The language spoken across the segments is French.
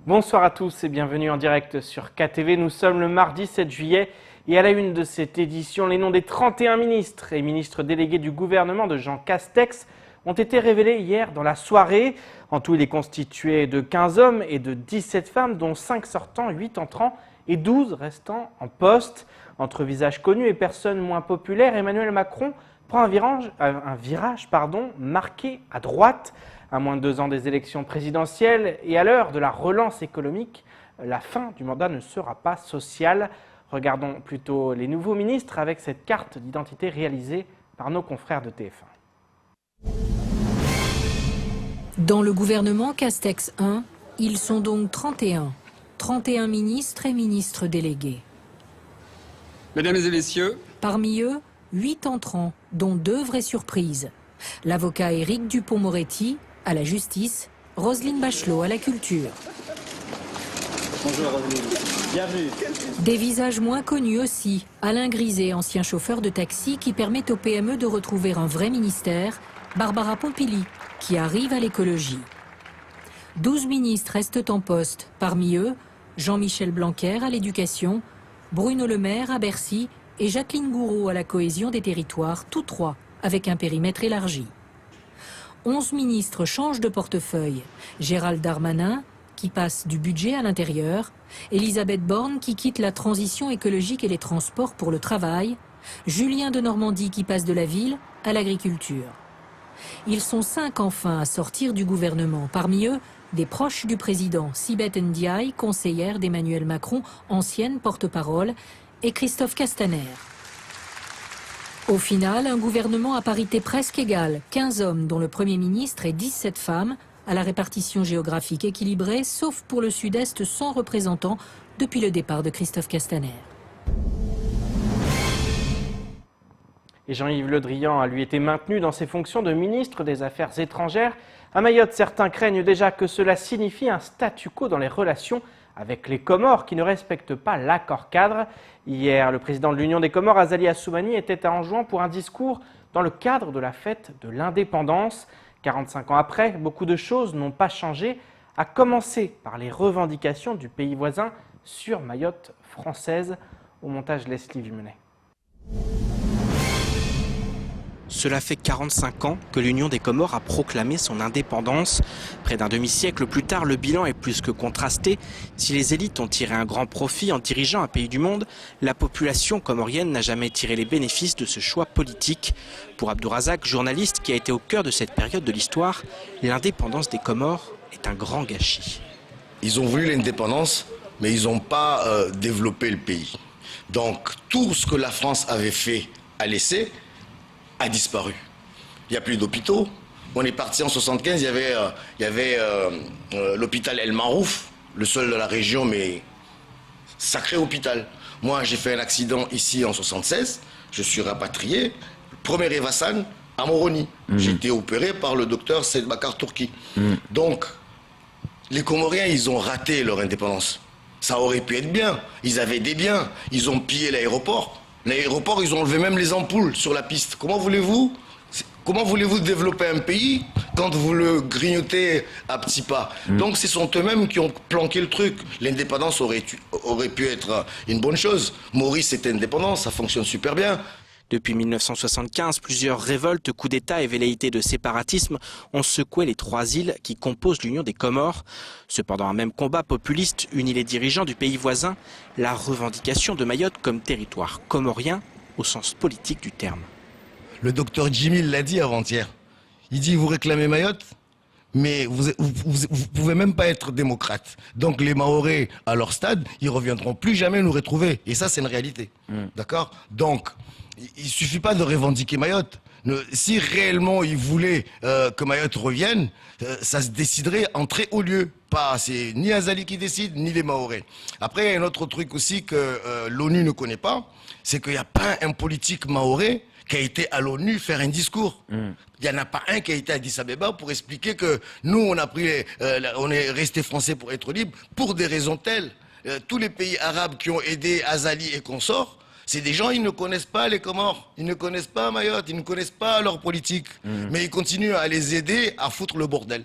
Bonsoir à tous et bienvenue en direct sur KTV. Nous sommes le mardi 7 juillet et à la une de cette édition, les noms des 31 ministres et ministres délégués du gouvernement de Jean Castex ont été révélés hier dans la soirée. En tout, il est constitué de 15 hommes et de 17 femmes, dont 5 sortants, 8 entrants et 12 restant en poste. Entre visages connus et personnes moins populaires, Emmanuel Macron prend un virage marqué à droite. À moins de 2 ans des élections présidentielles et à l'heure de la relance économique, la fin du mandat ne sera pas sociale. Regardons plutôt les nouveaux ministres avec cette carte d'identité réalisée par nos confrères de TF1. Dans le gouvernement Castex 1, ils sont donc 31. 31 ministres et ministres délégués. Mesdames et messieurs. Parmi eux, 8 entrants, dont 2 vraies surprises. L'avocat Éric Dupond-Moretti à la justice, Roselyne Bachelot à la culture. Bonjour Roselyne, bienvenue. Des visages moins connus aussi, Alain Griset, ancien chauffeur de taxi qui permet aux PME de retrouver un vrai ministère, Barbara Pompili, qui arrive à l'écologie. 12 ministres restent en poste, parmi eux, Jean-Michel Blanquer à l'éducation, Bruno Le Maire à Bercy et Jacqueline Gourault à la cohésion des territoires, tous 3 avec un périmètre élargi. 11 ministres changent de portefeuille. Gérald Darmanin, qui passe du budget à l'intérieur. Elisabeth Borne, qui quitte la transition écologique et les transports pour le travail. Julien Denormandie, qui passe de la ville à l'agriculture. Ils sont 5 enfin à sortir du gouvernement. Parmi eux, des proches du président, Sibeth Ndiaye, conseillère d'Emmanuel Macron, ancienne porte-parole, et Christophe Castaner. Au final, un gouvernement à parité presque égale, 15 hommes dont le Premier ministre et 17 femmes, à la répartition géographique équilibrée, sauf pour le Sud-Est sans représentant depuis le départ de Christophe Castaner. Et Jean-Yves Le Drian a lui été maintenu dans ses fonctions de ministre des Affaires étrangères. À Mayotte, certains craignent déjà que cela signifie un statu quo dans les relations avec les Comores qui ne respectent pas l'accord cadre. Hier, le président de l'Union des Comores, Azali Assoumani, était à Anjouan pour un discours dans le cadre de la fête de l'indépendance. 45 ans après, beaucoup de choses n'ont pas changé, à commencer par les revendications du pays voisin sur Mayotte française. Au montage, Leslie Vimenet. Cela fait 45 ans que l'Union des Comores a proclamé son indépendance. Près d'un demi-siècle plus tard, le bilan est plus que contrasté. Si les élites ont tiré un grand profit en dirigeant un pays du monde, la population comorienne n'a jamais tiré les bénéfices de ce choix politique. Pour Abdourazak, journaliste qui a été au cœur de cette période de l'histoire, l'indépendance des Comores est un grand gâchis. Ils ont voulu l'indépendance, mais ils n'ont pas développé le pays. Donc tout ce que la France avait fait à laisser a disparu. Il n'y a plus d'hôpitaux. On est parti en 75, il y avait l'hôpital El Marouf, le seul de la région, mais sacré hôpital. Moi, j'ai fait un accident ici en 76, je suis rapatrié, premier Evassan à Moroni. J'ai été opéré par le docteur Seyd Bakar Tourki. Donc, les Comoriens, ils ont raté leur indépendance. Ça aurait pu être bien. Ils avaient des biens. Ils ont pillé l'aéroport. L'aéroport, ils ont enlevé même les ampoules sur la piste. Comment voulez-vous développer un pays quand vous le grignotez à petits pas? Donc ce sont eux-mêmes qui ont planqué le truc. L'indépendance aurait pu être une bonne chose. Maurice est indépendant, ça fonctionne super bien. Depuis 1975, plusieurs révoltes, coups d'État et velléités de séparatisme ont secoué les 3 îles qui composent l'Union des Comores. Cependant, un même combat populiste unit les dirigeants du pays voisin, la revendication de Mayotte comme territoire comorien au sens politique du terme. Le docteur Jimmy l'a dit avant-hier. Il dit, vous réclamez Mayotte, mais vous pouvez même pas être démocrate. Donc les Mahorais, à leur stade, ils reviendront plus jamais nous retrouver. Et ça, c'est une réalité. D'accord? Donc, il suffit pas de revendiquer Mayotte. Si réellement ils voulaient que Mayotte revienne, ça se déciderait en très haut lieu. C'est ni Azali qui décide, ni les Mahorais. Après, il y a un autre truc aussi que l'ONU ne connaît pas, c'est qu'il n'y a pas un politique mahorais qui a été à l'ONU faire un discours. Il n'y en a pas un qui a été à Addis Abeba pour expliquer que nous, on est resté français pour être libre pour des raisons telles. Tous les pays arabes qui ont aidé Azali et consorts, c'est des gens, ils ne connaissent pas les Comores, ils ne connaissent pas Mayotte, ils ne connaissent pas leur politique. Mais ils continuent à les aider à foutre le bordel.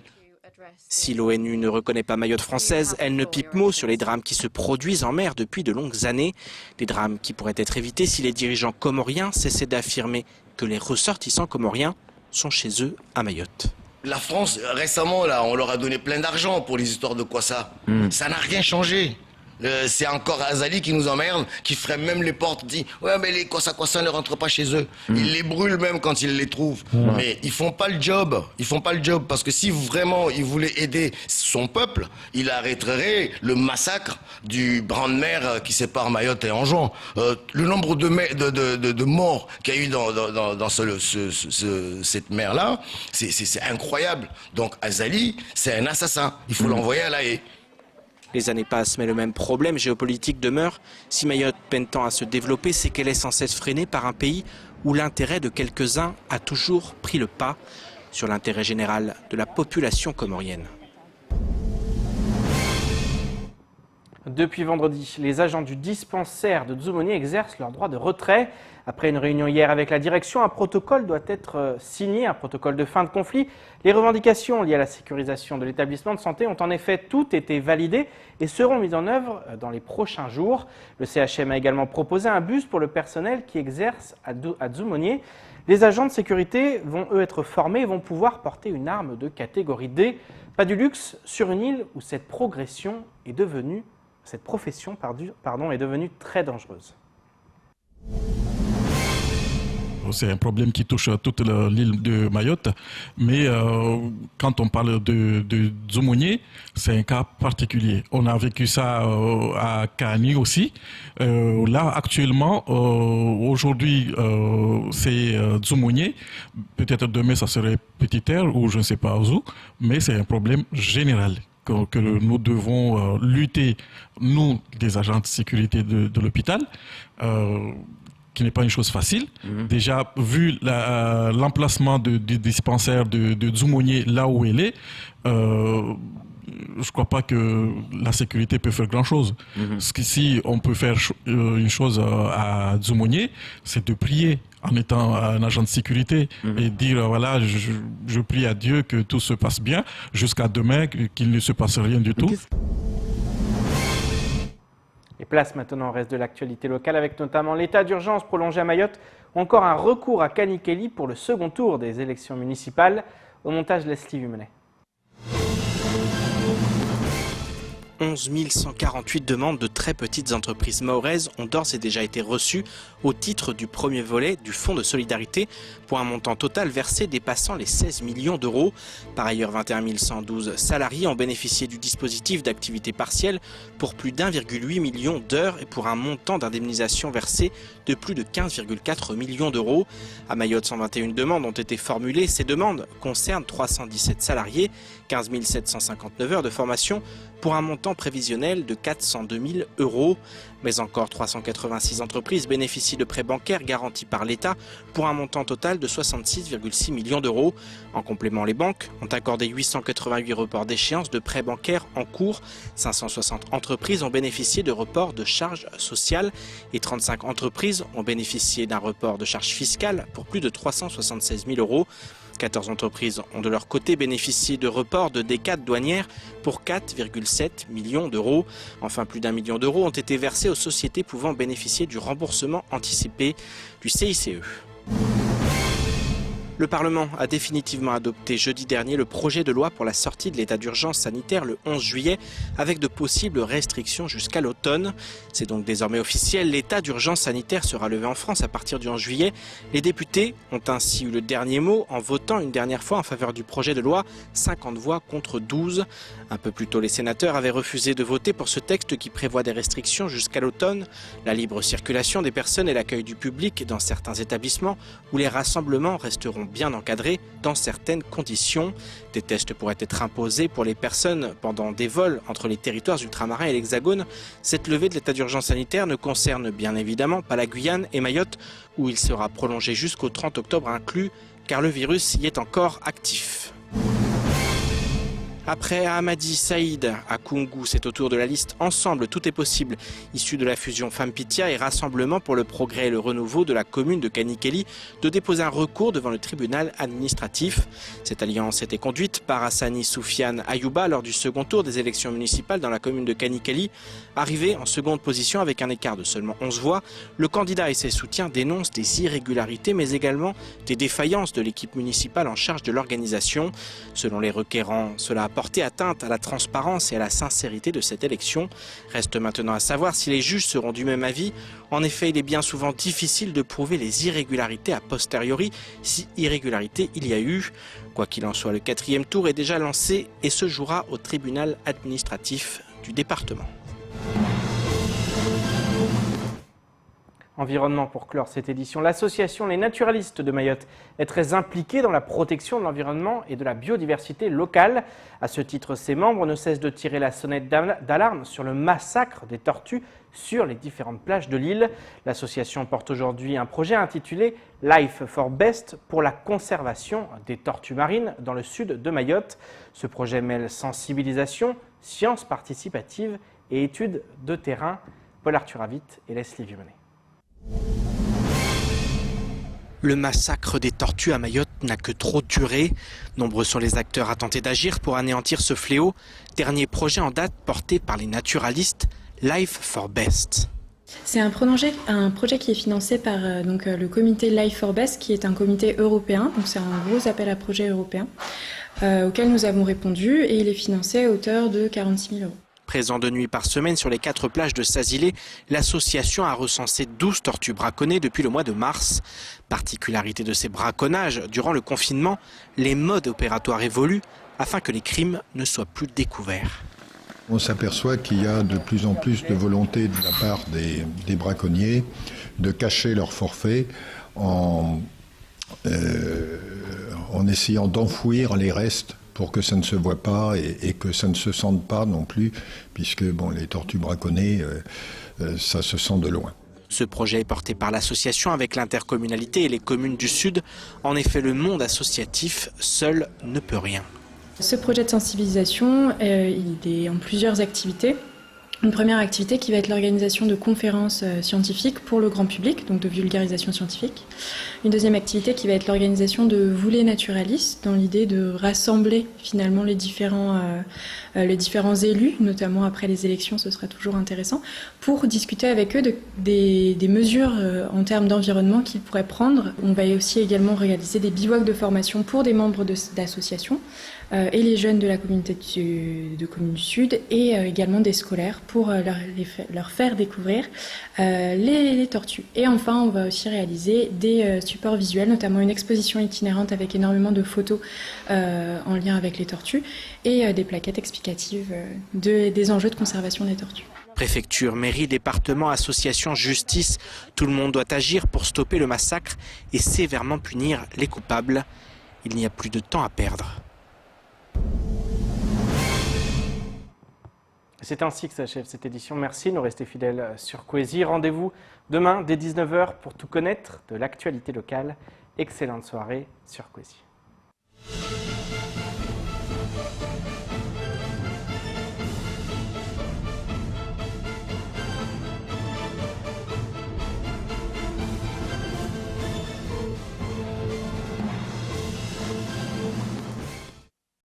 Si l'ONU ne reconnaît pas Mayotte française, elle ne pipe mot sur les drames qui se produisent en mer depuis de longues années. Des drames qui pourraient être évités si les dirigeants comoriens cessaient d'affirmer que les ressortissants comoriens sont chez eux à Mayotte. La France, récemment, là, on leur a donné plein d'argent pour les histoires de Kwassa. Ça n'a rien changé. C'est encore Azali qui nous emmerde, qui ferait même les portes, dit « Ouais, mais les Kwassa ne rentrent pas chez eux. » Ils les brûlent même quand ils les trouvent. Mais ils font pas le job. Ils font pas le job parce que si vraiment ils voulaient aider son peuple, il arrêterait le massacre du brin de mer qui sépare Mayotte et Anjouan. Le nombre de morts qu'il y a eu dans cette mer-là, c'est incroyable. Donc Azali, c'est un assassin. Il faut l'envoyer à La Haye. Les années passent, mais le même problème géopolitique demeure. Si Mayotte peine tant à se développer, c'est qu'elle est sans cesse freinée par un pays où l'intérêt de quelques-uns a toujours pris le pas sur l'intérêt général de la population comorienne. Depuis vendredi, les agents du dispensaire de Dzoumogné exercent leur droit de retrait. Après une réunion hier avec la direction, un protocole doit être signé, un protocole de fin de conflit. Les revendications liées à la sécurisation de l'établissement de santé ont en effet toutes été validées et seront mises en œuvre dans les prochains jours. Le CHM a également proposé un bus pour le personnel qui exerce à Dzoumogné. Les agents de sécurité vont eux être formés et vont pouvoir porter une arme de catégorie D. Pas du luxe sur une île où cette profession est devenue très dangereuse. C'est un problème qui touche toute l'île de Mayotte, mais quand on parle de Dzoumogné, c'est un cas particulier. On a vécu ça à Kani aussi. Là, actuellement, aujourd'hui, c'est Dzoumogné. Peut-être demain, ça serait Petite Terre ou je ne sais pas où, mais c'est un problème général que nous devons lutter, nous, des agents de sécurité de l'hôpital, qui n'est pas une chose facile. Déjà, vu l'emplacement du dispensaire de Dzoumogné, là où elle est, je ne crois pas que la sécurité peut faire grand-chose. Parce que si on peut faire une chose à Dzoumogné, c'est de prier en étant un agent de sécurité et dire, voilà, je prie à Dieu que tout se passe bien, jusqu'à demain, qu'il ne se passe rien du tout. Et place maintenant au reste de l'actualité locale avec notamment l'état d'urgence prolongé à Mayotte ou encore un recours à Kanikeli pour le second tour des élections municipales. Au montage, Leslie Vumenet. 11 148 demandes de très petites entreprises mahoraises ont d'ores et déjà été reçues au titre du premier volet du Fonds de solidarité pour un montant total versé dépassant les 16 millions d'euros. Par ailleurs, 21 112 salariés ont bénéficié du dispositif d'activité partielle pour plus d'1,8 million d'heures et pour un montant d'indemnisation versé de plus de 15,4 millions d'euros. À Mayotte, 121 demandes ont été formulées. Ces demandes concernent 317 salariés, 15 759 heures de formation pour un montant prévisionnel de 402 000 euros. Mais encore 386 entreprises bénéficient de prêts bancaires garantis par l'État pour un montant total de 66,6 millions d'euros. En complément, les banques ont accordé 888 reports d'échéance de prêts bancaires en cours. 560 entreprises ont bénéficié de reports de charges sociales et 35 entreprises ont bénéficié d'un report de charges fiscales pour plus de 376 000 euros. 14 entreprises ont de leur côté bénéficié de reports de décades douanières pour 4,7 millions d'euros. Enfin, plus d'1 million d'euros ont été versés aux sociétés pouvant bénéficier du remboursement anticipé du CICE. Le Parlement a définitivement adopté jeudi dernier le projet de loi pour la sortie de l'état d'urgence sanitaire le 11 juillet avec de possibles restrictions jusqu'à l'automne. C'est donc désormais officiel, l'état d'urgence sanitaire sera levé en France à partir du 11 juillet. Les députés ont ainsi eu le dernier mot en votant une dernière fois en faveur du projet de loi, 50 voix contre 12. Un peu plus tôt, les sénateurs avaient refusé de voter pour ce texte qui prévoit des restrictions jusqu'à l'automne, la libre circulation des personnes et l'accueil du public dans certains établissements où les rassemblements resteront bien encadrés dans certaines conditions. Des tests pourraient être imposés pour les personnes pendant des vols entre les territoires ultramarins et l'Hexagone. Cette levée de l'état d'urgence sanitaire ne concerne bien évidemment pas la Guyane et Mayotte, où il sera prolongé jusqu'au 30 octobre inclus, car le virus y est encore actif. Après Hamadi Saïd à Koungou, c'est au tour de la liste Ensemble, tout est possible, issue de la fusion Fempitia et Rassemblement pour le progrès et le renouveau de la commune de Kanikeli, de déposer un recours devant le tribunal administratif. Cette alliance était conduite par Hassani Soufiane Ayouba lors du second tour des élections municipales dans la commune de Kanikeli. Arrivé en seconde position avec un écart de seulement 11 voix, le candidat et ses soutiens dénoncent des irrégularités mais également des défaillances de l'équipe municipale en charge de l'organisation. Selon les requérants, cela a porté atteinte à la transparence et à la sincérité de cette élection. Reste maintenant à savoir si les juges seront du même avis. En effet, il est bien souvent difficile de prouver les irrégularités a posteriori, si irrégularité il y a eu. Quoi qu'il en soit, le 4e tour est déjà lancé et se jouera au tribunal administratif du département. Environnement pour clore cette édition. L'association Les Naturalistes de Mayotte est très impliquée dans la protection de l'environnement et de la biodiversité locale. À ce titre, ses membres ne cessent de tirer la sonnette d'alarme sur le massacre des tortues sur les différentes plages de l'île. L'association porte aujourd'hui un projet intitulé Life for Best pour la conservation des tortues marines dans le sud de Mayotte. Ce projet mêle sensibilisation, sciences participatives et études de terrain. Paul Arthur Avit et Leslie Vieux-Menet. Le massacre des tortues à Mayotte n'a que trop duré. Nombreux sont les acteurs à tenter d'agir pour anéantir ce fléau. Dernier projet en date porté par les naturalistes, Life for Best. C'est un projet qui est financé par le comité Life for Best, qui est un comité européen. Donc c'est un gros appel à projet européen auquel nous avons répondu, et il est financé à hauteur de 46 000 €. Présent de nuit par semaine sur les 4 plages de Sazilé, l'association a recensé 12 tortues braconnées depuis le mois de mars. Particularité de ces braconnages, durant le confinement, les modes opératoires évoluent afin que les crimes ne soient plus découverts. On s'aperçoit qu'il y a de plus en plus de volonté de la part des braconniers de cacher leur forfait en essayant d'enfouir les restes pour que ça ne se voit pas et que ça ne se sente pas non plus, puisque les tortues braconnées, ça se sent de loin. Ce projet est porté par l'association avec l'intercommunalité et les communes du Sud. En effet, le monde associatif seul ne peut rien. Ce projet de sensibilisation, il est en plusieurs activités. Une première activité qui va être l'organisation de conférences scientifiques pour le grand public, donc de vulgarisation scientifique. Une deuxième activité qui va être l'organisation de voulées naturalistes, dans l'idée de rassembler finalement les différents élus, notamment après les élections, ce sera toujours intéressant, pour discuter avec eux des mesures en termes d'environnement qu'ils pourraient prendre. On va aussi également réaliser des bivouacs de formation pour des membres d'associations et les jeunes de la communauté de Commune du Sud, et également des scolaires pour leur faire découvrir les tortues. Et enfin, on va aussi réaliser des supports visuels, notamment une exposition itinérante avec énormément de photos en lien avec les tortues et des plaquettes explicatives des enjeux de conservation des tortues. Préfecture, mairie, département, association, justice, tout le monde doit agir pour stopper le massacre et sévèrement punir les coupables. Il n'y a plus de temps à perdre. C'est ainsi que s'achève cette édition. Merci de nous rester fidèles sur Coésie. Rendez-vous demain dès 19 h pour tout connaître de l'actualité locale. Excellente soirée sur Coésie.